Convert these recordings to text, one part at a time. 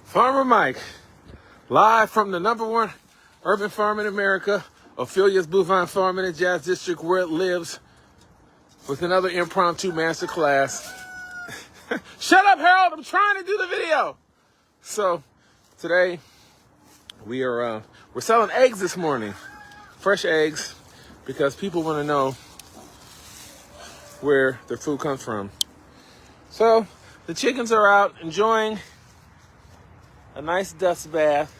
Farmer Mike, live from the #1 urban farm in America, Ophelia's bovine farm in the Jazz District, where it lives, with another impromptu master class. Shut up, Harold! I'm trying to do the video. So today we're selling eggs this morning, fresh eggs, because people want to know where their food comes from. So the chickens are out enjoying a nice dust bath.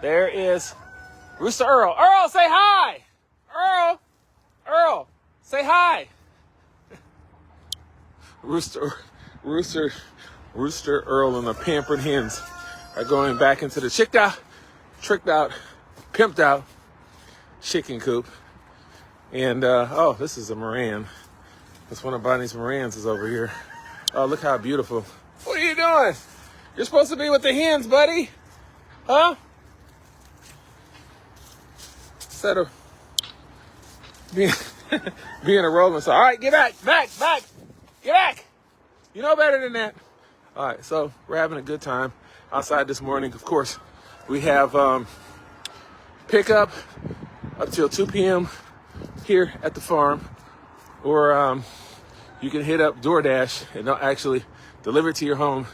There is Rooster Earl. Earl, say hi! Earl, say hi! Rooster Earl and the pampered hens are going back into the tricked out, pimped out chicken coop. And, oh, this is a Moran. That's one of Bonnie's Morans is over here. Oh, look how beautiful. What are you doing? You're supposed to be with the hens, buddy. Huh? Instead of being a rolling star. All right, get back. Get back. You know better than that. All right, so we're having a good time outside this morning. Of course, we have pickup up till 2 p.m. here at the farm. Or you can hit up DoorDash and they'll actually deliver it to your home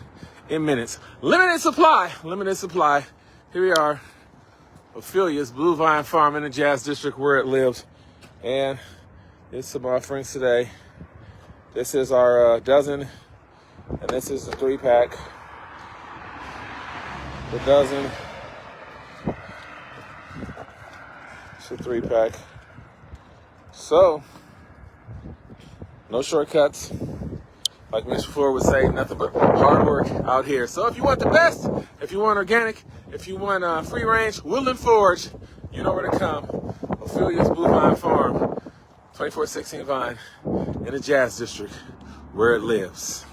in minutes. Limited supply. Here we are, Ophelia's bovine farm in the Jazz District, where it lives. And it's some offerings today. This is our dozen, and this is the 3-pack. The dozen. It's a 3-pack. So, no shortcuts. Like Mr. Ford would say, nothing but hard work out here. So if you want the best, if you want organic, if you want free range, Woodland Forge, you know where to come. Ophelia's Bovine Farm, 2416 Vine in the Jazz District, where it lives.